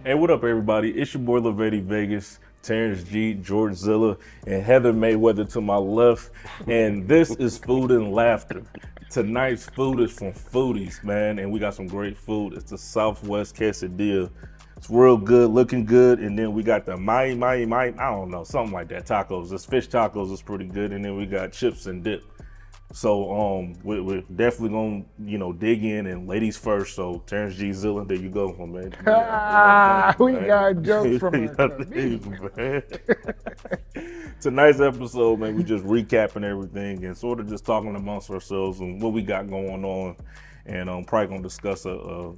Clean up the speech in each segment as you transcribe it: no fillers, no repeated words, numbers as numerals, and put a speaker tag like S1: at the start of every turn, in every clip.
S1: Hey, what up, everybody? It's your boy Lavedi Vegas, Terrence G, George Zilla, and Heather Mayweather to my left. And this is Food and Laughter. Tonight's food is from Foodies, man, and we got some great food. It's the Southwest Quesadilla. It's real good, looking good. And then we got the I don't know, something like that, tacos. This fish tacos is pretty good. And then we got chips and dip. So we're definitely gonna dig in, and ladies first. So Terrence G Zilla, there you go, my man.
S2: We got jokes from
S1: man. Tonight's episode, man, we just recapping everything and sort of just talking amongst ourselves and what we got going on, and probably gonna discuss a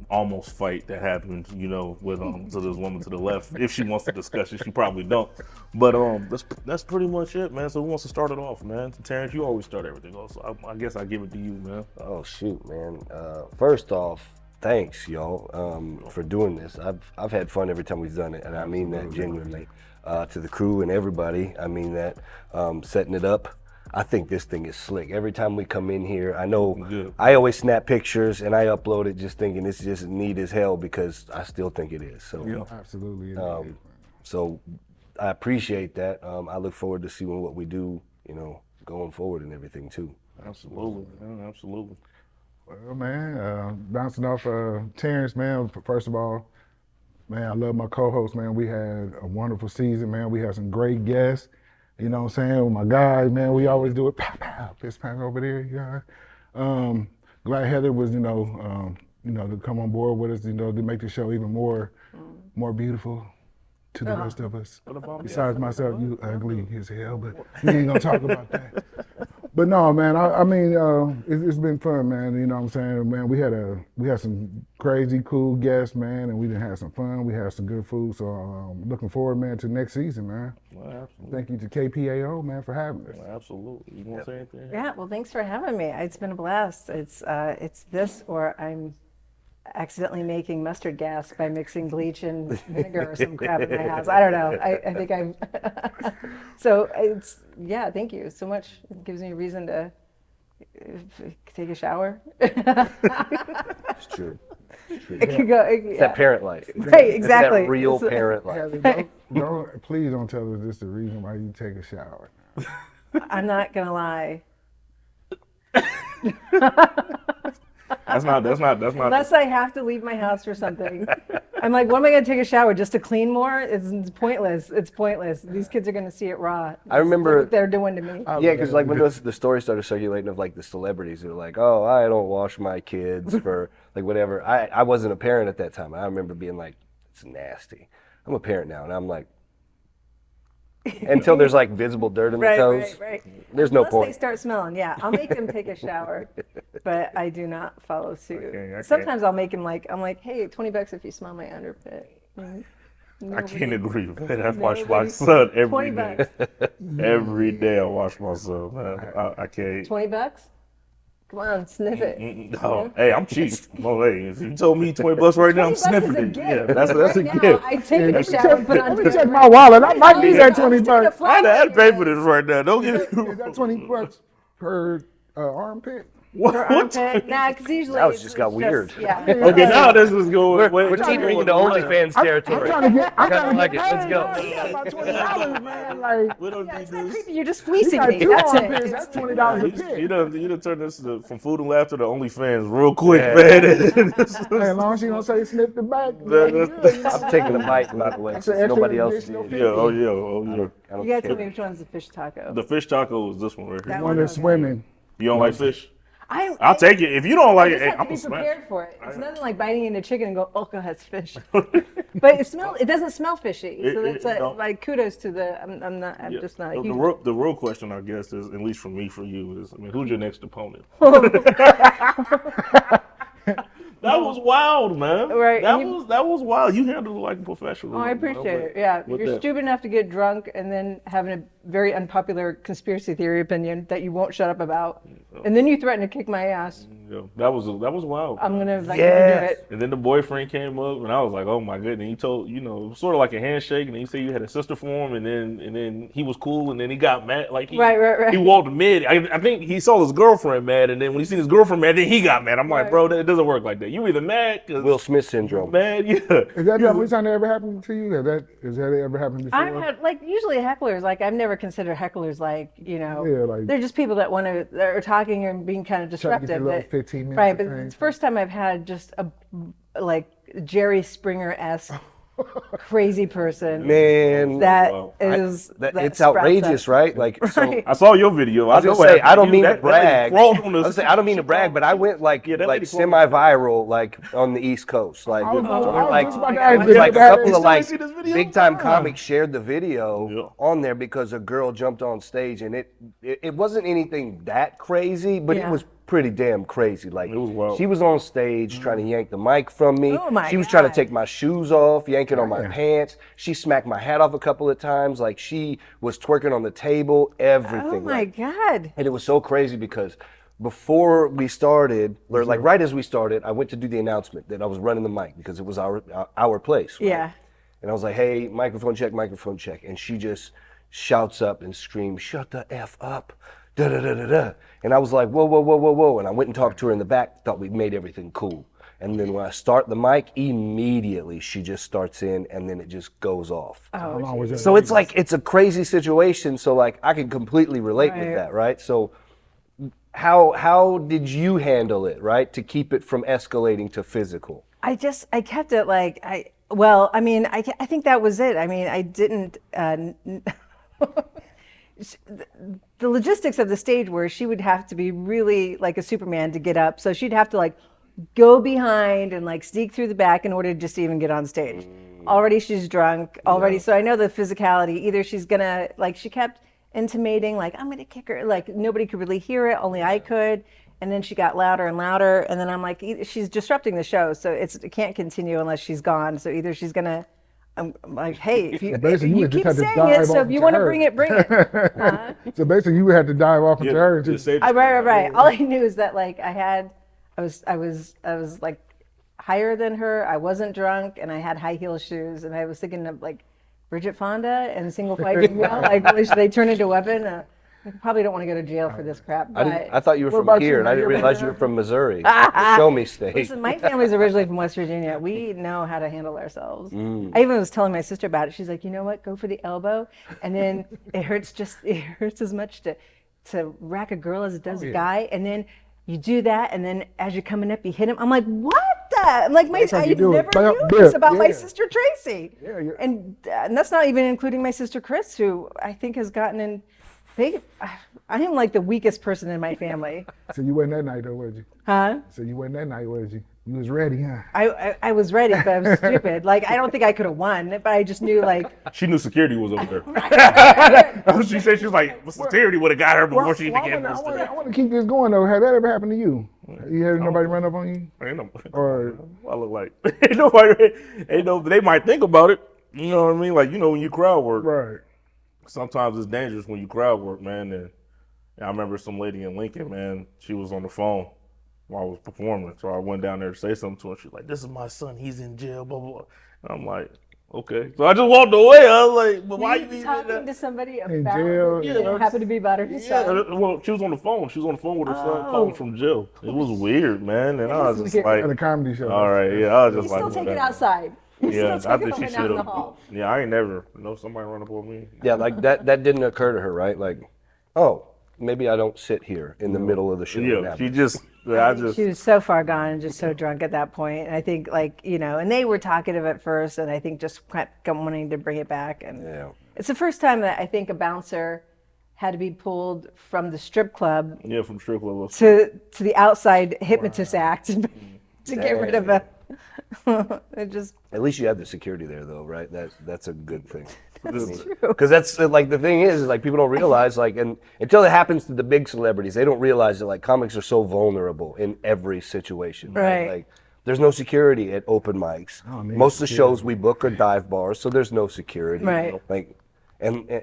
S1: almost fight that happened, with to this woman to the left. If she wants to discuss it, she probably don't. But that's pretty much it, man. So who wants to start it off, man? Terrence, you always start everything off, so I guess I give it to you, man.
S3: Oh shoot, man. First off, thanks y'all for doing this. I've had fun every time we've done it, and I mean that genuinely. To the crew and everybody, I mean that. Setting it up. I think this thing is slick. Every time we come in here, I know I always snap pictures and I upload it just thinking it's just neat as hell because I still think it is. So
S2: Yeah, absolutely.
S3: so I appreciate that. I look forward to seeing what we do, going forward and everything too.
S1: Absolutely, man. Absolutely.
S2: Well, man, bouncing off Terrence, man, first of all, man, I love my co-host, man. We had a wonderful season, man. We had some great guests. You know what I'm saying? With my guys, man, we always do it. Pow, pow, fist pound over there, you guys. Glad Heather was, to come on board with us, to make the show even more beautiful to the rest of us. Besides myself, you ugly as hell, but we ain't gonna talk about that. But no, man, I mean, it's been fun, man. You know what I'm saying, man. We had some crazy cool guests, man, and we done had some fun. We had some good food, so looking forward, man, to next season, man.
S1: Well, absolutely.
S2: Thank you to KPAO, man, for having us.
S1: Well, absolutely. You want to say anything?
S4: Yeah, well, thanks for having me. It's been a blast. It's this, or I'm accidentally making mustard gas by mixing bleach and vinegar or some crap in my house. I don't know. I think I'm. So thank you so much. It gives me a reason to take a shower.
S3: It's true.
S4: It could go.
S3: It's that parent life.
S4: Right, exactly.
S3: It's that real parent life.
S2: Heather, please don't tell us this is the reason why you take a shower.
S4: I'm not gonna lie.
S1: That's not.
S4: Unless I have to leave my house for something. I'm like, what am I going to take a shower just to clean more? It's pointless. It's pointless. These kids are going to see it raw.
S3: I remember
S4: what they're doing to me.
S3: Yeah, because like when the story started circulating of like the celebrities who were like, oh, I don't wash my kids for like whatever. I wasn't a parent at that time. I remember being like, it's nasty. I'm a parent now, and I'm like, until there's like visible dirt in the toes,
S4: Right.
S3: there's no
S4: Unless
S3: point.
S4: they start smelling, yeah. I'll make them take a shower, but I do not follow suit.
S1: Okay.
S4: Sometimes I'll make them I'm like, hey, $20 if you smell my underpit.
S1: I can't agree with that. I wash my son every day.
S4: $20.
S1: Every day I wash my son, man. I can't.
S4: $20? Come on, sniff it.
S1: No, hey, I'm cheap. No, hey, if you told me $20 right now, I'm
S4: $20
S1: sniffing
S4: is a
S1: it.
S4: gift.
S1: Yeah, that's a
S4: Right now,
S1: gift.
S4: I take a shower and put on
S2: Let me check
S4: deodorant.
S2: my wallet. I might need that 20 bucks.
S1: I had to pay for this right now. Don't get
S2: Is that 20 bucks per armpit?
S4: Armpit. Nah, because usually
S3: Now it's
S4: it's
S3: just got weird.
S4: Yeah.
S1: Okay, now this is going.
S3: We're teetering into OnlyFans territory.
S2: I'm
S3: Kinda
S2: trying to
S3: like
S2: get
S3: it. Let's
S2: paid,
S3: go.
S2: man. Yeah, about $20, man. Like,
S1: We don't
S4: Yeah,
S1: need
S4: it's not
S1: this.
S4: creepy. You're just
S2: you
S4: fleecing
S2: got
S4: me.
S2: 2
S4: That's
S2: armpits.
S4: it.
S2: That's $20 a
S1: You
S2: pit.
S1: done turn this from Food and Laughter to OnlyFans real quick, man.
S2: Hey, as long as you don't say snip the back.
S1: That-
S3: I'm taking a bite, by the way,
S2: That's an
S3: since nobody else
S2: extra
S3: did.
S1: Yeah, oh yeah.
S3: I don't
S4: You gotta
S3: care.
S4: tell me which one's the fish taco.
S1: The fish taco is this one right here.
S4: That
S2: One that's
S4: okay.
S2: swimming.
S1: You don't like fish?
S4: I'll
S1: take it. If you don't like
S4: I
S1: it,
S4: just
S1: hey,
S4: have
S1: I'm
S4: to
S1: gonna
S4: be
S1: smash.
S4: prepared for it. It's nothing like biting into chicken and go, oh god, it's fish. But it doesn't smell fishy. So that's like kudos to the. I'm just not a
S1: The
S4: huge.
S1: real question, I guess, is at least for me, for you, is who's your next opponent? That was wild, man.
S4: Right,
S1: That
S4: and
S1: was wild. You handled it like a professional.
S4: Oh, I appreciate it. Yeah,
S1: with
S4: you're
S1: that.
S4: stupid enough to get drunk and then having a very unpopular conspiracy theory opinion that you won't shut up about, and then you threaten to kick my ass.
S1: Yeah, that was wild.
S4: I'm gonna invite you
S3: Yes.
S4: to do it.
S1: And then the boyfriend came up, and I was like, "Oh my goodness!" He told, it was sort of like a handshake, and he said you had a sister for him, and then he was cool, and then he got mad, like
S4: Right.
S1: he walked mid. I think he saw his girlfriend mad, and then when he seen his girlfriend mad, then he got mad. I'm like,
S4: Right.
S1: bro, that doesn't work like that. You either mad, cause
S3: Will Smith syndrome.
S1: mad, yeah.
S2: Is that the only time that ever happened to you? Has that ever happened before?
S4: I've had like usually hecklers. Like I've never considered hecklers like
S2: Yeah, like-
S4: they're just people that they're talking and being kind of
S2: Try to get
S4: disruptive.
S2: your little
S4: that-
S2: 15 minutes
S4: right,
S2: of
S4: but
S2: fame.
S4: it's the first time I've had just a like Jerry Springer-esque crazy person
S3: Man,
S4: that
S1: Wow.
S4: is
S3: that,
S4: that
S3: it's
S4: sprouts
S3: outrageous,
S4: up.
S3: right? Like, so
S4: Right.
S1: I saw your video.
S3: I was
S1: know
S3: gonna say,
S1: what
S3: I don't
S1: happened.
S3: mean to
S1: That lady
S3: brag.
S1: crawled on
S3: I was
S1: the-
S3: gonna say, I don't mean to brag, but I went like
S1: that lady crawled.
S3: semi-viral, like on the East Coast. Like,
S2: I was
S3: like,
S2: just about to
S4: my
S2: ask
S4: God.
S2: you
S3: like a
S2: about
S3: couple
S2: it.
S3: of like
S1: see this video?
S3: big-time comics shared the video
S1: Yeah.
S3: on there because a girl jumped on stage, and it wasn't anything that crazy, but it
S4: Yeah.
S3: was pretty damn crazy. Like,
S1: It was wild.
S3: she was on stage trying to yank the mic from me.
S4: Oh, my
S3: she was trying to
S4: God.
S3: take my shoes off, yanking on my pants. She smacked my hat off a couple of times. Like, she was twerking on the table, everything.
S4: Oh my
S3: like,
S4: God.
S3: and it was so crazy because before we started, or like right as we started, I went to do the announcement that I was running the mic because it was our place. Right?
S4: Yeah.
S3: And I was like, hey, microphone check, microphone check. And she just shouts up and screams, shut the F up. Da, da, da, da, da. And I was like, whoa, whoa, whoa, whoa, whoa. And I went and talked to her in the back, thought we made everything cool. And then when I start the mic, immediately she just starts in and then it just goes off.
S2: How long was that?
S3: So it's like, it's a crazy situation. So like, I can completely relate with
S4: Right.
S3: that, right? So how did you handle it, right? To keep it from escalating to physical?
S4: I kept it like I think that was it. I mean, I didn't. The logistics of the stage were she would have to be really like a Superman to get up. So she'd have to like go behind and like sneak through the back in order just to even get on stage. Already she's drunk. Already, so I know the physicality. Either she's gonna like she kept intimating like I'm gonna kick her. Like nobody could really hear it, only I could. And then she got louder and louder. And then I'm like, she's disrupting the show, so it can't continue unless she's gone. So either she's gonna. I'm like, hey, if you,
S2: basically, you
S4: you
S2: just
S4: keep
S2: had to
S4: saying
S2: dive
S4: it, so
S2: off
S4: if you
S2: to
S4: want to
S2: her.
S4: bring it, bring it.
S2: So basically, you had to dive off into her and
S1: Just
S2: just.
S1: say
S4: Right. All I knew is that like I was like higher than her. I wasn't drunk, and I had high heel shoes, and I was thinking of like Bridget Fonda and Single Fighting Wheel. Like, really, should they turn into a weapon? I probably don't want to go to jail for this crap. But
S3: I thought you were from
S2: about
S3: here,
S2: you,
S3: and I didn't
S2: man?
S3: realize you were from Missouri. The Show me state.
S4: listen, my family's originally from West Virginia. We know how to handle ourselves.
S3: Mm.
S4: I even was telling my sister about it. She's like, you know what? Go for the elbow, and then it hurts as much to rack a girl as it does a guy, and then you do that, and then as you're coming up, you hit him. I'm like, what the? I'm like,
S2: That's how
S4: I
S2: you do
S4: never
S2: it.
S4: knew
S2: Yeah,
S4: this about my
S2: yeah.
S4: sister Tracy.
S2: Yeah, yeah.
S4: And that's not even including my sister Chris, who I think has gotten in. I am like the weakest person in my family.
S2: So you wasn't that night though, was you?
S4: Huh?
S2: So you wasn't that night, was you? You was ready, huh?
S4: I was ready, but I was stupid. Like, I don't think I could have won, but I just knew, like,
S1: She knew security was over there. She said she was like, well, security would have got her before she
S2: Well,
S1: began
S2: I
S1: this.
S2: want to keep this going though. Had that ever happened to you? You had nobody run up on you?
S1: Ain't no,
S2: Or-
S1: I look like ain't nobody. Ain't no. They might think about it. You know what I mean? Like when you crowd work.
S2: Right.
S1: Sometimes it's dangerous when you crowd work, man. And I remember some lady in Lincoln, man. She was on the phone while I was performing, so I went down there to say something to her. She's like, "This is my son. He's in jail." Blah blah. Blah. And I'm like, okay. So I just walked away. I was like, "But why you
S4: were
S1: even
S4: talking to somebody
S2: In
S4: about
S2: jail,
S4: it?
S2: yeah.
S4: It happened to be about her
S1: Yeah,
S4: son.
S1: well, she was on the phone. She was on the phone with her son
S4: Oh.
S1: calling from jail. It was weird, man. And I was just
S4: weird.
S1: like,
S2: At a comedy show.
S1: all right, yeah. I was
S4: You
S1: just like,
S4: still take it
S1: whatever.
S4: outside. You
S1: Yeah,
S4: still
S1: I
S4: take it
S1: think she
S4: home and out
S1: should
S4: in the
S1: have.
S4: hall.
S1: Yeah, I ain't never know somebody run up on me.
S3: Yeah, like that didn't occur to her, right? Like, oh, maybe I don't sit here in the middle of the show. and
S1: Yeah,
S3: have
S1: she
S3: it.
S1: just, I just,
S4: She was so far gone and just so drunk at that point. And I think, like, and they were talkative at first, and I think just kept wanting to bring it back. And
S3: Yeah.
S4: it's the first time that I think a bouncer had to be pulled from the strip club
S1: yeah, from strip club.
S4: to the outside hypnotist act to get rid of a. It just
S3: At least you had the security there, though, right? That's a good thing.
S4: that's true.
S3: Because that's like the thing is like people don't realize like and until it happens to the big celebrities, they don't realize that like comics are so vulnerable in every situation.
S4: Right.
S3: Like there's no security at open mics.
S2: need
S3: Most of the shows we book are dive bars, so there's no security.
S4: Right.
S3: Like and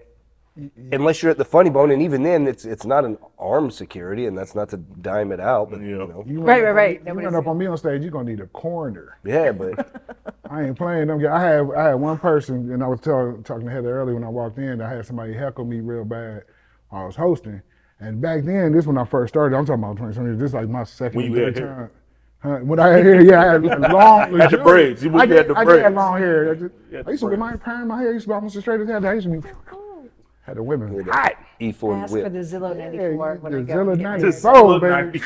S3: unless you're at the Funny Bone, and even then, it's not an armed security, and that's not to dime it out, but you know.
S2: You
S4: Right.
S2: You
S4: Nobody's
S2: run up on me on stage, you're gonna need a coroner.
S3: Yeah, but
S2: I ain't playing them guys. I had one person, and I was talking to Heather earlier when I walked in. I had somebody heckle me real bad while I was hosting. And back then, this when I first started. I'm talking about 20 years. This is like my second
S1: When you had hair?
S2: time. When I had hair, yeah, I had long.
S1: Had the braids. You
S2: I
S1: had the
S2: did
S1: braids.
S2: have long hair.
S1: had
S2: I used to
S1: the
S2: wear my hair. Used to be almost as straight as that. I used to be had the women hot.
S3: E40
S4: Ask for
S3: whip.
S4: the Zillow
S2: Yeah,
S4: 94 when I
S2: the
S4: go.
S2: Zilla
S4: and get
S2: 94,
S4: married.
S2: baby.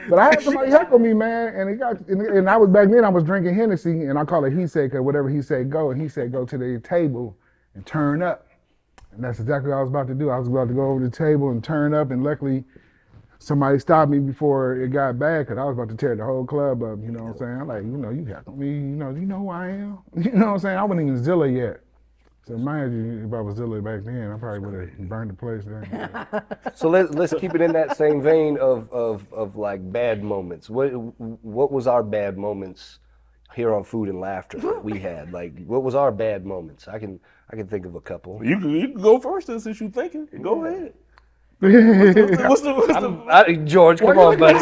S2: But I had somebody heckle me, man, and I was back then. I was drinking Hennessy, and I call it he said, cause whatever he said go, and he said go to the table and turn up, and that's exactly what I was about to do. I was about to go over the table and turn up, and luckily somebody stopped me before it got bad, cause I was about to tear the whole club up. You know what I'm saying? I'm like, you heckled me. You know who I am. You know what I'm saying? I wasn't even Zilla yet. So mind you, if I was Zilla back then, I probably would have burned the place down.
S3: So let's keep it in that same vein of like bad moments. What was our bad moments here on Food and Laughter that we had? Like, what was our bad moments? I can think of a couple.
S1: You can go first then, since you thinking. Go ahead. What's the
S3: George, come on, buddy.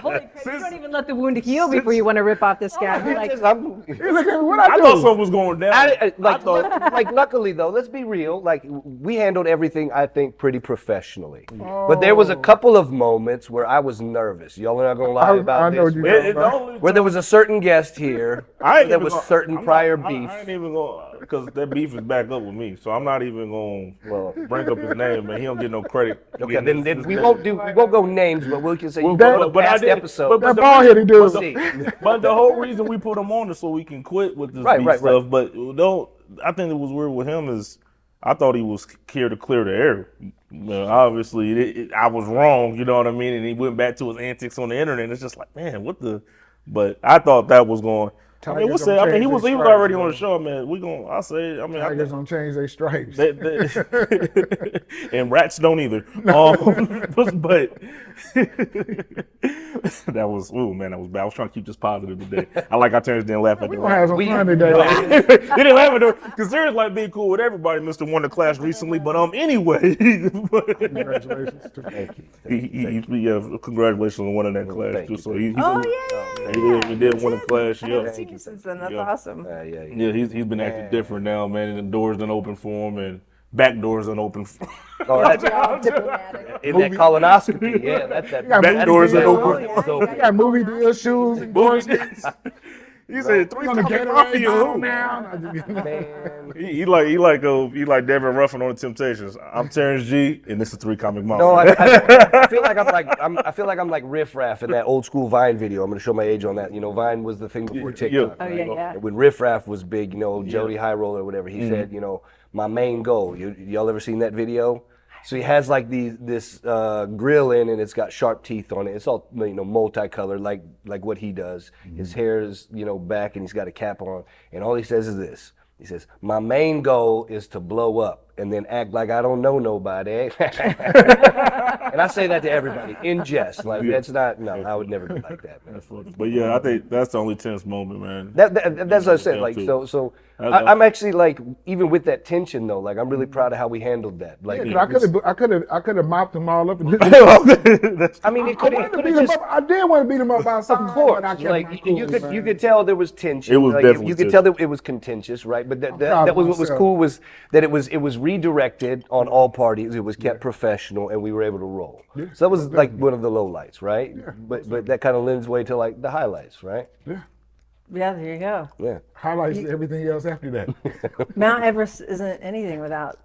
S4: Holy crap, you don't even let the wound heal before you want to rip off this guy. You're like,
S2: Look at what
S1: I
S2: I
S1: thought
S2: do.
S1: something was going down.
S3: Like luckily though, let's be real. Like we handled everything, I think, pretty professionally. But there was a couple of moments where I was nervous. Y'all are not gonna lie about
S2: I know
S3: this.
S2: what
S3: Where,
S2: you're talking about.
S3: where there was a certain guest here, there was certain prior beef.
S1: I ain't even going because that beef is back up with me, so I'm not even going to bring up his name, man. He don't get no credit.
S3: Okay, then we won't go names, but we can say you
S1: But-
S3: go
S1: but I
S3: past
S1: did-
S3: episode.
S2: That bald headed dude.
S3: We'll see.
S1: But the whole reason we put him on is so we can quit with this
S3: Right,
S1: beef
S3: right,
S1: stuff. But I think it was weird with him is I thought he was here to clear the air. Obviously, I was wrong. You know what I mean? And he went back to his antics on the internet. It's just like, man, what the? But I thought that was going. I mean,
S2: Tigers
S1: he
S2: don't
S1: was
S2: change
S1: he
S2: their
S1: was already
S2: stripes,
S1: on the show, man. We gonna I say I mean I
S2: Tigers don't change their stripes.
S1: and rats don't either. But that was man, that was bad. I was trying to keep this positive today. I like how Terrence didn't laugh at
S2: We
S1: the
S2: gonna have some fun today.
S1: he didn't laugh at it because Terrence like being cool with everybody. Mr. Won the class recently, but anyway.
S2: Congratulations.
S1: Congratulations on winning that class
S3: thank
S1: too.
S3: you.
S1: So he
S4: oh,
S1: did win a class.
S4: I haven't
S1: Yeah.
S4: seen you since then. That's
S1: Yeah.
S4: awesome.
S1: Yeah, he's been acting different now, man. And the doors done open for him, and back doors done open.
S3: Oh, that's
S4: All diplomatic.
S3: in that colonoscopy. Yeah, that's that.
S2: got
S3: Back
S1: doors
S3: that
S1: are open.
S3: was open.
S2: We got movie deals, shoes, boys.
S1: He said three
S2: On the
S1: coming
S2: Gatorade
S1: off of
S2: bottle
S1: you.
S2: now.
S3: Man.
S1: He like Devin Ruffin on the Temptations. I'm Terrence G, and this is Three Comic Monsters.
S3: No, I feel like I'm like Riff Raff in that old school Vine video. I'm gonna show my age on that. You know, Vine was the thing before TikTok.
S4: Oh, yeah, yeah.
S3: And when Riff Raff was big, you know, Jody High Roller or whatever, he said, you know, my main goal. Y'all ever seen that video? So he has like this grill in, and it's got sharp teeth on it. It's all multicolored, like what he does. His hair is back, and he's got a cap on. And all he says is this. He says, "My main goal is to blow up and then act like I don't know nobody." And I say that to everybody in jest. Like that's not. No, I would never be like that, man.
S1: But yeah, I think that's the only tense moment, man.
S3: That's what I said. Like
S1: too.
S3: so. I'm actually like, even with that tension though, like I'm really proud of how we handled that. Like
S2: I could have mopped them all up.
S3: I mean, it could have just.
S2: I did want to beat them up outside.
S3: Of course,
S2: but I kept my
S3: like
S2: cool,
S3: you could tell there was tension.
S1: It was
S3: like,
S1: definitely
S3: you could tell that it was contentious, right? But
S2: proud
S3: that
S2: of
S3: was what was
S2: myself.
S3: cool was that it was redirected on all parties. It was kept professional, and we were able to roll. So that was like one of the lowlights, right? But that kind of lends way to like the highlights, right?
S4: Yeah, there you go.
S3: Yeah.
S2: highlights everything else after that.
S4: Mount Everest isn't anything without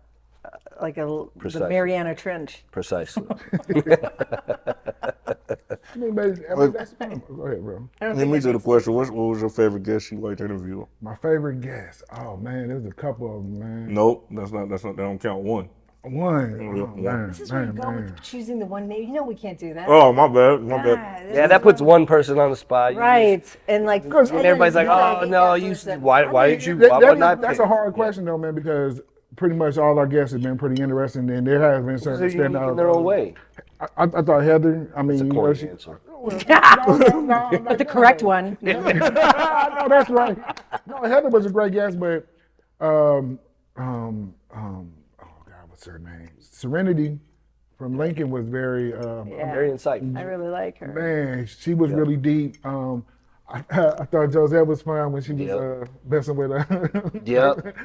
S4: the
S3: Precisely.
S4: Mariana Trench.
S3: Precisely.
S2: I mean, but that's fun. Go ahead, bro.
S1: Let me to the question. What was your favorite guest you liked to interview?
S2: My favorite guest. Oh man, there's a couple of them, man.
S1: Nope, that's not. That don't count one.
S2: One.
S1: yeah.
S2: Oh, man,
S4: This is where you
S2: man,
S4: go
S2: man.
S4: with choosing the one name. You know we can't do that.
S1: Oh, my bad.
S3: Yeah, that puts one person on the spot.
S4: Right, and like,
S3: And everybody's like, "Oh no, why didn't you? Why would not?"
S2: That's a hard question though, man, because pretty much all our guests have been pretty interesting, and there has been certain
S3: They're unique
S2: standouts
S3: in their own way.
S2: I thought Heather. I mean,
S3: It's a
S2: you know,
S3: corny
S2: she,
S3: answer.
S4: but the correct one.
S2: no, that's right. No, Heather was a great guest, but oh God, what's her name? Serenity from Lincoln was very,
S4: Yeah.
S3: Very insightful.
S4: I really like her.
S2: man, she was really deep. I thought Josette was fine when she was
S3: Yep.
S2: messing with
S3: Yep.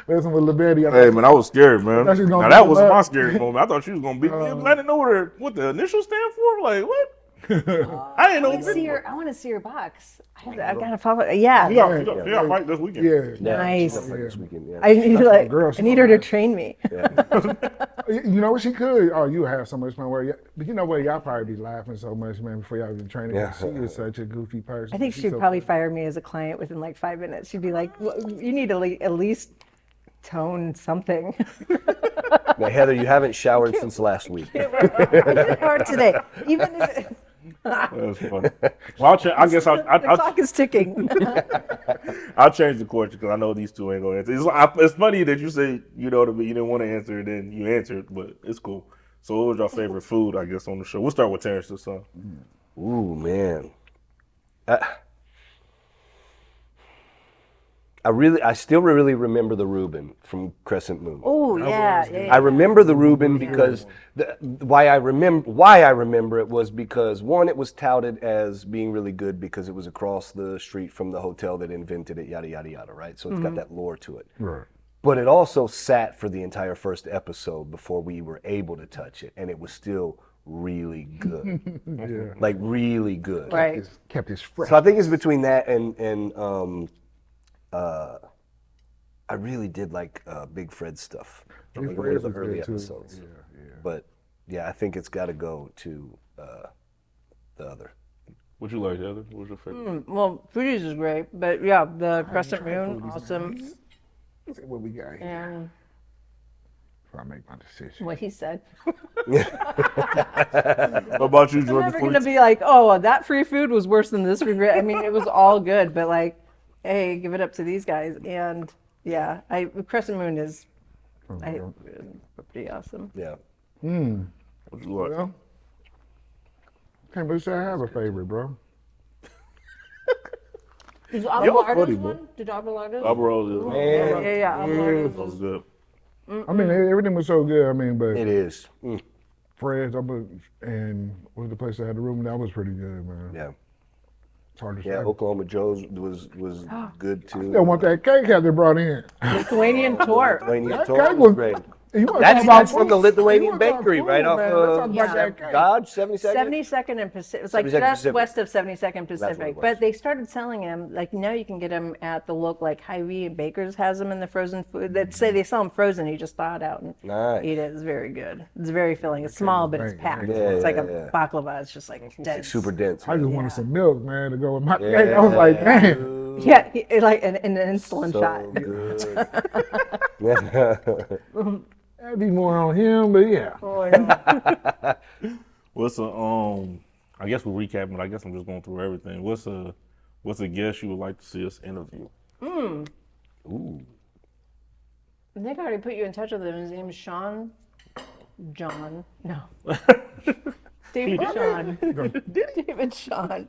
S2: messing with Liberty.
S1: Hey man, I was scared, man.
S2: thought she was gonna
S1: Now that
S2: beat
S1: was
S2: him up.
S1: my scary moment. I thought she was gonna beat me up. 'Cause I didn't know what the initials stand for. Like what? I didn't
S4: I
S1: know.
S4: want to see her. I want to see her box. I gotta follow. Yeah.
S1: She got a fight this weekend.
S2: Yeah.
S3: Yeah,
S4: Nice.
S3: she's up there this weekend, yeah.
S4: I need
S2: my girl.
S4: I need her to train me.
S2: You know what she could? Oh, you have so much fun. But you know what? Y'all probably be laughing so much, man, before y'all even training.
S3: Yeah.
S2: She is such a goofy person.
S4: I think
S2: She's
S4: she'd
S2: so
S4: probably fire me as a client within like 5 minutes. She'd be like, well, "You need to at least tone something."
S3: Now, Heather, you haven't showered since last week.
S4: I did hard today. Even if
S1: That's funny. Well, I guess
S4: the clock is ticking.
S1: I'll change the question because I know these two ain't gonna answer. It's funny that you say you know what I mean. You didn't want to answer it, then you answered, but it's cool. So, what was your favorite food? I guess on the show. We'll start with Terrence this time.
S3: Ooh, man. I still really remember the Reuben from Crescent Moon.
S4: Oh yeah.
S3: I remember the Reuben because why I remember it was because one, it was touted as being really good because it was across the street from the hotel that invented it, yada yada yada, right? So it's got that lore to it.
S2: Right.
S3: But it also sat for the entire first episode before we were able to touch it, and it was still really good.
S2: Yeah.
S3: Like really good.
S4: Right.
S2: Kept his fresh.
S3: So I think it's between that and I really did like Big Fred's stuff from
S2: Big
S3: one of
S2: Fred's
S3: the
S2: was
S3: early
S2: good, too.
S3: episodes.
S2: Yeah.
S3: But yeah, I think it's got to go to the other.
S1: What you like, Heather? What was your favorite?
S4: Well, Foodies is great, but yeah, the Crescent Moon, awesome.
S2: Let's see what we got here
S4: And
S2: before I make my decision.
S4: what he said.
S1: What about you,
S4: I'm
S1: Jordan?
S4: never gonna be like, oh, that free food was worse than this free food. I mean, it was all good, but like, hey, give it up to these guys. And yeah, Crescent Moon is pretty awesome.
S3: Yeah.
S1: What you like?
S2: Well, can't believe I have a favorite, bro.
S4: Is
S1: funny,
S4: Abelardo's
S1: bro.
S4: one? Did Abelardo's?
S1: Abelardo.
S4: Yeah. Abelardo's
S1: That was
S4: was
S1: good.
S2: I mean, everything was so good. I mean, but
S3: It is.
S2: Fred's, and what was the place that had the room? That was pretty good, man.
S3: Yeah.
S2: It's hard to
S3: Yeah.
S2: say.
S3: Oklahoma Joe's was good too.
S2: I want that cake that they brought in.
S4: Lithuanian tour.
S3: Lithuanian
S2: That
S3: tour
S2: cake
S3: was
S2: was
S3: great.
S2: You wanna
S3: That's
S2: talk about
S3: from the
S2: food?
S3: Lithuanian
S2: You wanna talk
S3: bakery,
S2: food,
S3: right off
S2: man. Let's talk about that cake.
S3: Dodge 72nd.
S4: 72nd and Pacific. It's like
S3: 72nd
S4: just
S3: Pacific.
S4: west of 72nd
S3: what it
S4: Pacific.
S3: was.
S4: But they started selling them. Like now you can get them at the local, like Hy-Vee and Baker's has them in the frozen food. They say they sell them frozen. You just thaw it out and
S3: Nice.
S4: eat it. It's very good. It's very filling. It's small, but it's
S2: Right,
S4: packed.
S2: right.
S4: It's like
S3: Yeah,
S4: a
S3: yeah.
S4: baklava. It's just like dense.
S3: Super dense.
S2: I just
S3: man.
S2: wanted some milk, man, to go with my cake.
S3: Yeah.
S2: I was like, man,
S4: Yeah, like an insulin
S3: So
S4: shot.
S3: good.
S2: that'd be more on him, but yeah.
S4: Oh, I know.
S1: What's a I guess we're recapping, but I guess I'm just going through everything. What's a guest you would like to see us interview?
S3: Ooh.
S4: Nick already put you in touch with him. His name's Sean John. No. David Sean. David Sean.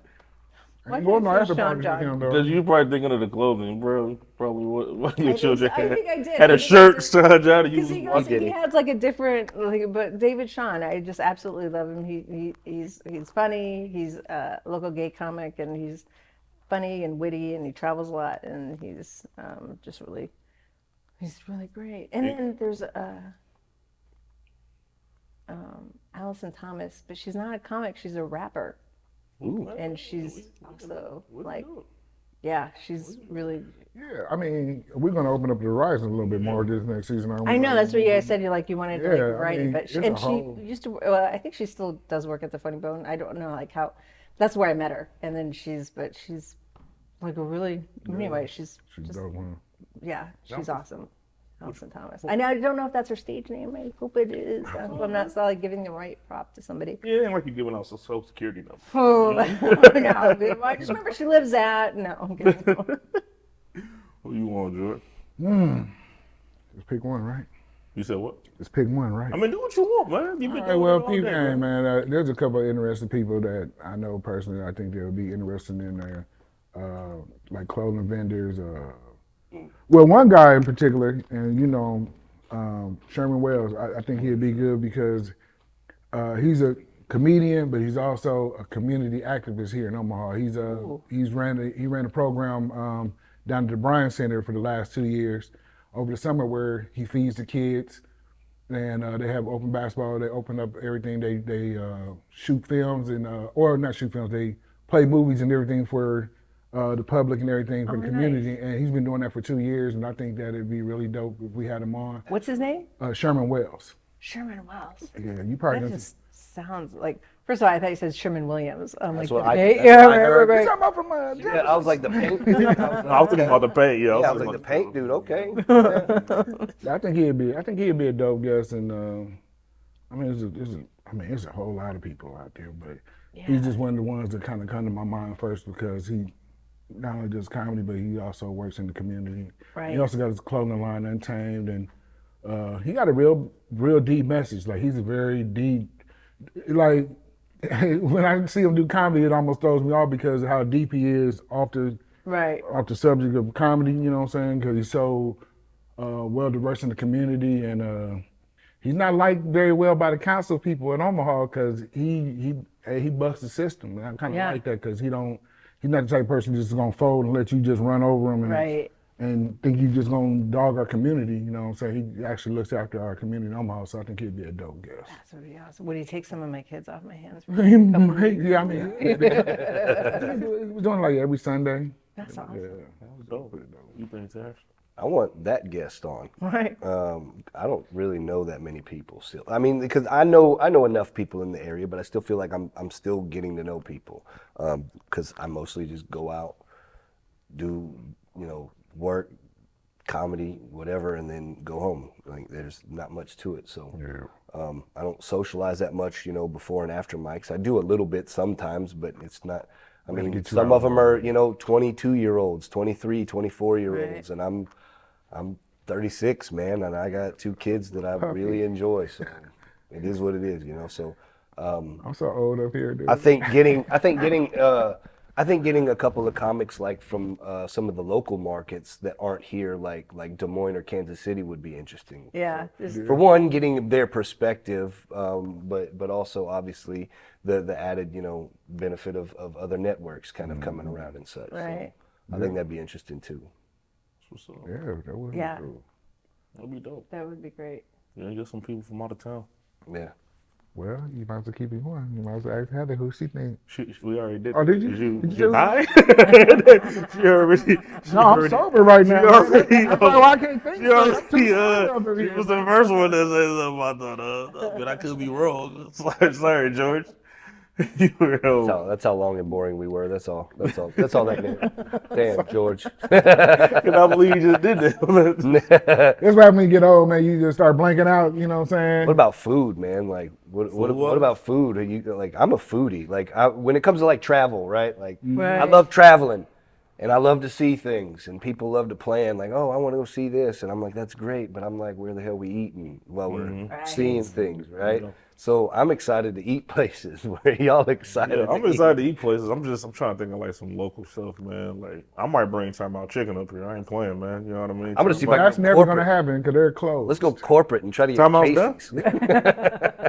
S4: Why
S2: Well,
S4: can't
S2: no,
S4: you
S2: after
S4: say Sean
S2: party with
S4: John?
S2: him,
S1: Because
S2: though.
S1: you probably thinking of the clothing, bro. Probably what your
S4: I
S1: children
S4: think
S1: had.
S4: I did.
S1: Had
S4: I
S1: a
S4: think I
S1: shirt
S4: did.
S1: stretched out of
S4: Because he
S1: you.
S4: goes,
S3: get
S4: he
S3: it.
S4: has like a different, like, but David Sean, I just absolutely love him. He's funny. He's a local gay comic, and he's funny and witty, and he travels a lot, and he's just really, he's really great. And then there's Allison Thomas, but she's not a comic. She's a rapper,
S3: Ooh.
S4: and she's also like, yeah, she's really.
S2: Yeah, I mean, we're going to open up the horizon a little bit more this next season.
S4: I know that's what you guys said. You wanted to
S2: Yeah, I
S4: like write it,
S2: mean,
S4: but
S2: it's
S4: she,
S2: a
S4: and
S2: whole-
S4: she used to. Well, I think she still does work at the Funny Bone. I don't know like how. That's where I met her, and then she's like a really. Anyway, she's
S2: She's
S4: just
S2: dope, huh?
S4: yeah, she's awesome. Allison Thomas. I know. I don't know if that's her stage name. I hope it is. I'm not like giving the right prop to somebody.
S1: Yeah, ain't like you giving out some social security number.
S4: Oh no! I just remember she lives at. No, I'm kidding.
S1: Who you want, George?
S2: Just pick one, right?
S1: You said what?
S2: Just pick one, right?
S1: I mean, do what you want, man. You've been
S2: All right,
S1: doing
S2: well,
S1: it all
S2: people,
S1: day,
S2: hey,
S1: man.
S2: man, there's a couple of interesting people that I know personally. I think they'll be interested in there, like clothing vendors, Well, one guy in particular, and Sherman Wells, I think he'd be good because he's a comedian, but he's also a community activist here in Omaha. He ran a program down at the Bryan Center for the last 2 years over the summer where he feeds the kids, and they have open basketball. They open up everything. They shoot films or not shoot films. They play movies and everything for the public and everything for the community.
S4: Nice.
S2: And he's been doing that for 2 years, and I think that it'd be really dope if we had him on.
S4: What's his name?
S2: Sherman Wells.
S4: Sherman Wells.
S2: Yeah, you probably
S4: That
S2: know.
S4: just sounds like. First of all, I thought you said Sherman Williams. I'm
S3: That's
S4: like,
S3: what I-
S4: okay,
S3: that's
S4: yeah,
S3: what I heard.
S4: right.
S2: Talking about from
S3: Yeah, I was like the paint.
S1: I was thinking about the paint. Yeah,
S3: Yeah, I was
S1: thinking
S3: like the
S1: about
S3: paint dude. Okay.
S2: I think he'd be a dope guest, and I mean, it's a whole lot of people out there, but he's just one of the ones that kind of come to my mind first because he not only does comedy, but he also works in the community.
S4: Right.
S2: He also got his clothing line, Untamed, and he got a real deep message. Like he's a very deep, like when I see him do comedy, it almost throws me off because of how deep he is off the subject of comedy. You know what I'm saying? Because he's so well diverse in the community, and he's not liked very well by the council people in Omaha because he bucks the system. And I kind of like that because he's not the type of person just gonna fold and let you just run over him and think you just gonna dog our community. You know what I'm saying? He actually looks after our community in Omaha, so I think he'd be a dope guest.
S4: That would be awesome. Would he take some of my kids off my hands?
S2: Yeah, I mean, he was doing like every Sunday.
S4: That's awesome.
S2: Yeah.
S1: dope. You think, Terrence?
S3: I want that guest on.
S4: Right.
S3: I don't really know that many people still. I mean, because I know enough people in the area, but I still feel like I'm still getting to know people. Because I mostly just go out, do work, comedy, whatever, and then go home. Like there's not much to it. So I don't socialize that much, before and after mics. I do a little bit sometimes, but it's not. I mean, some of them are 22-year-olds, 23, 24-year-olds, and I'm 36, man, and I got 2 kids that I really enjoy. So it is what it is, So
S2: I'm so old up here, dude.
S3: I think getting a couple of comics like from some of the local markets that aren't here, like Des Moines or Kansas City, would be interesting.
S4: Yeah.
S3: For one, getting their perspective, but also obviously the added benefit of other networks kind of coming around and such.
S4: Right.
S3: So I think that'd be interesting too.
S1: What's up?
S2: Yeah, that would
S4: Yeah.
S2: be cool.
S1: That'd be dope.
S4: That would be great.
S1: Yeah, get some people from out of town.
S3: Yeah.
S2: Well, you might as well keep it going. You might as well ask Heather who she think.
S1: We already did.
S2: Oh, did you?
S1: Did you
S2: Did
S1: get
S2: you?
S1: high? She already.
S2: No, I'm sober right now.
S1: already-
S2: That's why I can't think.
S1: She already.
S2: She
S1: She was the first one that said something about that. But I could be wrong. Sorry, George. You were.
S3: That's how long and boring we were. That's all that meant. Damn, George.
S1: Can I believe you just did that?
S2: That's why when you get old, man, you just start blanking out. You know what I'm saying?
S3: What about food, man? Like, what about food? Are you like? I'm a foodie. Like, when it comes to like travel, right? Like, I
S4: Right.
S3: love traveling, and I love to see things, and people love to plan. Like, oh, I want to go see this, and I'm like, that's great, but I'm like, where the hell we eating while we're seeing things, right? So I'm excited to eat places. Where y'all excited?
S1: Yeah, I'm
S3: to eat?
S1: excited to eat places. I'm trying to think of like some local stuff, man. Like I might bring Time Out Chicken up here. I ain't playing, man. You know what I mean?
S3: I'm gonna see if I
S2: That's
S3: can
S2: never
S3: corporate.
S2: gonna happen because they're closed.
S3: Let's go corporate and try to get
S1: Time Out's done?
S3: Casey's.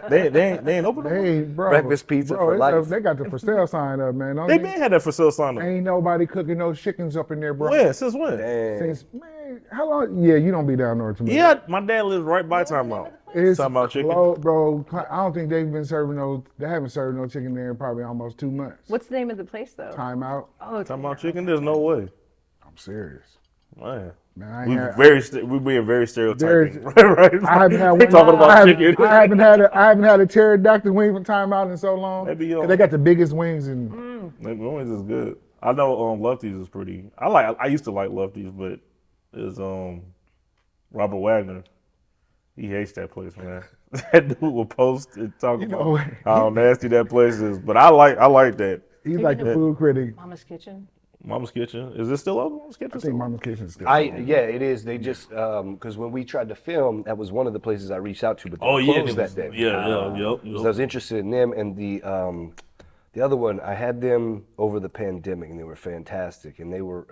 S1: They ain't open.
S2: Hey, bro.
S3: Breakfast pizza for
S2: it's
S3: life.
S2: They got the for sale sign up, man. Don't
S1: They
S2: you-
S1: been had that for sale sign up.
S2: Ain't nobody cooking no chickens up in there, bro.
S1: When? Since when?
S2: Since, man, how long? Yeah, you don't be down there too much.
S1: Yeah, my dad lives right by Time Out.
S2: It's
S1: Time Out Chicken.
S2: bro. I don't think they've been serving no. They haven't served no chicken there in probably almost 2 months.
S4: What's the name of the place, though?
S2: Time out.
S4: Oh,
S1: Time Out Chicken. There's no way,
S2: I'm serious.
S1: man.
S2: Man, I ain't
S1: We
S2: had,
S1: we being very stereotyping, right?
S2: I haven't had
S1: We
S2: one.
S1: talking about
S2: I
S1: chicken.
S2: haven't had a pterodactyl wing from Time Out in so long.
S1: Maybe
S2: 'Cause
S1: you'll-
S2: they got the biggest wings and
S1: Maybe Wings is good. I know Lefty's is pretty. I used to like Lefty's, but it's Robert Wagner. He hates that place, man. That dude will post and talk
S2: know,
S1: about how nasty that place is. But I like that.
S2: he's like the food critic.
S4: Mama's Kitchen.
S1: Mama's Kitchen. Is it still open? Mama's Kitchen.
S2: I
S1: still
S2: think
S1: open?
S2: Mama's Kitchen still.
S3: Yeah, it is. They just because when we tried to film, that was one of the places I reached out to, but they
S1: Oh yeah,
S3: closed that day.
S1: yep.
S3: So I was interested in them, and the other one I had them over the pandemic, and they were fantastic, and they were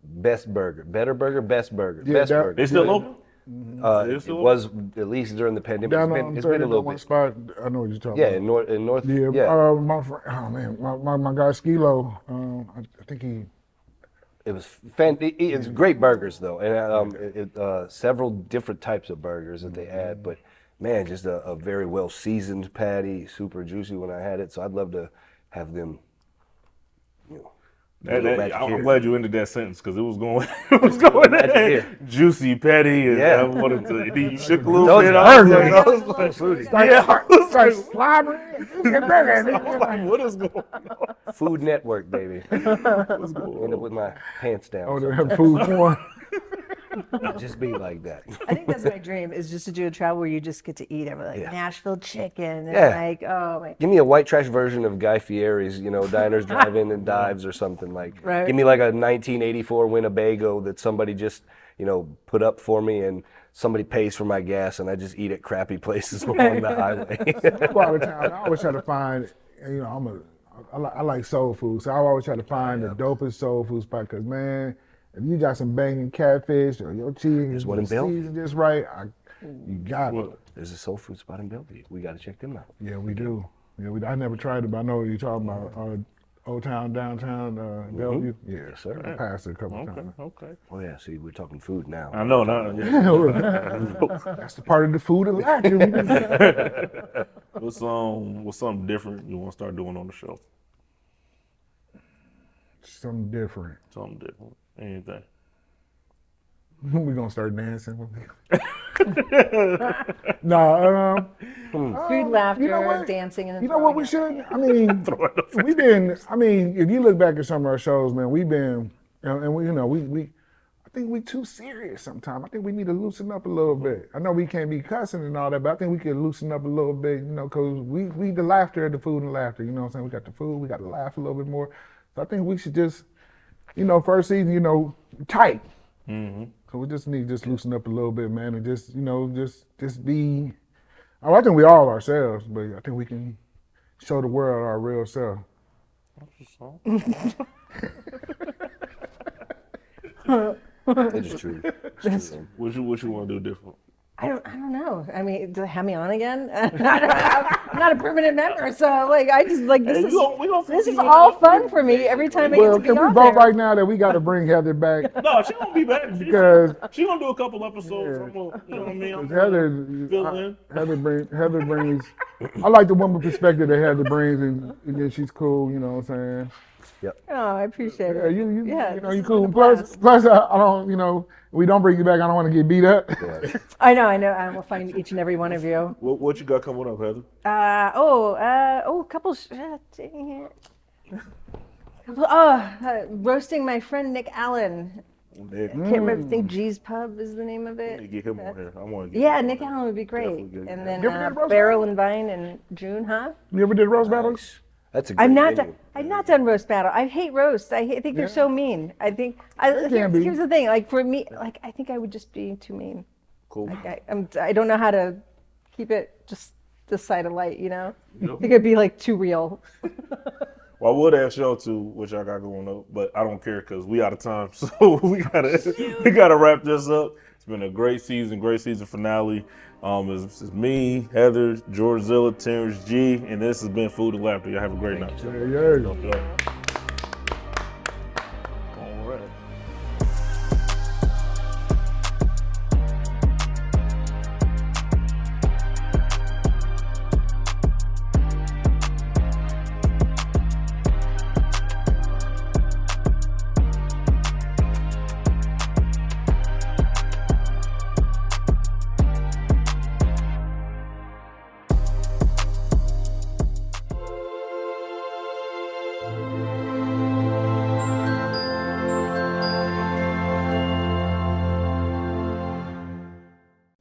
S3: Best burger, better burger, best burger,
S2: Yeah,
S3: best
S2: that-
S3: burger.
S1: They still open?
S3: It was at least during the pandemic.
S2: Down on
S3: It's been a
S2: 30th,
S3: little
S2: one
S3: bit.
S2: spot. I know what you're talking
S3: Yeah,
S2: about.
S3: in North.
S2: Yeah,
S3: Yeah,
S2: my friend, oh man, my guy Skilo, I think he,
S3: it was it's great burgers though, and several different types of burgers that they had. But man, just a very well seasoned patty, super juicy when I had it. So I'd love to have them. You know, do a little magic
S1: I'm
S3: here.
S1: glad you ended that sentence because it was going, it was going
S3: Magic here.
S1: juicy patty, and
S3: Yeah.
S1: I wanted to. And then you shook a little
S3: Told
S1: bit.
S3: you,
S1: I was
S3: burger.
S1: like, I was like, yeah, I was
S2: like
S1: like,
S2: slobbering.
S1: I was like, what is going on?
S3: Food Network, baby. End up with my pants down.
S2: Oh, they have food porn.
S3: Just be like that.
S4: I think that's my dream is just to do a travel where you just get to eat everything, like
S3: Yeah.
S4: Nashville chicken, and
S3: Yeah.
S4: like, oh my.
S3: Give me a white trash version of Guy Fieri's, Diners, Drive-In, and Dives or something like.
S4: Right.
S3: Give me like a 1984 Winnebago that somebody just, put up for me, and somebody pays for my gas, and I just eat at crappy places along the highway.
S2: Go out of town. I always try to find, I like soul food, so I always try to find the dopest soul food spot. Cause man, if you got some banging catfish or your chicken is
S3: one in Bellevue.
S2: seasoned just right, you got it.
S3: There's a soul food spot in Bellevue. We got to check them out.
S2: Yeah, we do. Yeah, I never tried it, but I know what you're talking about. Old Town, downtown, Bellevue. Yeah,
S3: Yes, sir.
S2: I passed it a couple
S1: Okay,
S2: times.
S1: okay.
S3: Oh yeah, see, we're talking food now.
S1: I know, not yeah.
S2: That's the part of the food of laughter.
S1: What's something different you want to start doing on the show?
S2: Something different.
S1: Something different. Anything.
S2: We gonna start dancing. No,
S4: Food, laughter,
S2: you know what?
S4: dancing, and
S2: you know what we should? I mean, we've been. I mean, if you look back at some of our shows, man, we've been, and we, I think we too serious sometimes. I think we need to loosen up a little bit. I know we can't be cussing and all that, but I think we can loosen up a little bit, because we the laughter of the food and laughter. You know what I'm saying? We got the food, we got to laugh a little bit more. So I think we should just, first season, tight.
S1: Mm-hmm.
S2: So we just need to just loosen up a little bit, man, and just, just be. I think we all ourselves, but I think we can show the world our real self.
S3: It is true. It's true.
S1: What you want to do different?
S4: I don't know. I mean, do they have me on again? I'm not a permanent member, so I just
S1: Hey,
S4: this is all fun for me every time I
S2: Well,
S4: get to be
S2: can we
S4: on
S2: vote
S4: there.
S2: right now that we got to bring Heather back?
S1: No, she won't be back.
S2: Because-
S1: She gonna do a couple episodes. I'm gonna, you know what I mean? I'm fill in.
S2: Heather brings. I like the woman perspective that Heather brings, and then she's cool. You know what I'm saying?
S4: Oh, I appreciate
S2: Yeah,
S4: it.
S2: you
S4: this has
S2: cool.
S4: been a
S2: Plus,
S4: blast.
S2: I don't. We don't bring you back. I don't want to get beat up.
S3: Yeah.
S4: I know. I will find each and every one of you.
S1: What you got coming up, Heather?
S4: A couple. Dang it. Roasting my friend Nick Allen.
S1: Nick,
S4: Can't remember. I think G's Pub is the name of it.
S1: get him on here. I want to.
S4: Yeah, Nick Allen would be great.
S1: Definitely good.
S4: And then
S2: You ever did roast
S4: Barrel and Vine in June, huh?
S2: You ever did roast battles?
S3: That's a great
S4: I'm not.
S3: venue.
S4: I've not done roast battle. I hate roast. I think they're so mean. I think.
S2: can be.
S4: Here's the thing. Like for me, I think I would just be too mean.
S1: Cool.
S4: I don't know how to keep it just this side of light. I think it'd be too real.
S1: Well, I would ask y'all to what y'all got going up, but I don't care because we out of time. So we gotta wrap this up. It's been a great season finale. It's me, Heather, George Zilla, Terrence G, and this has been Food and Laughter. Y'all have a great night.
S2: Yeah.
S1: Yeah.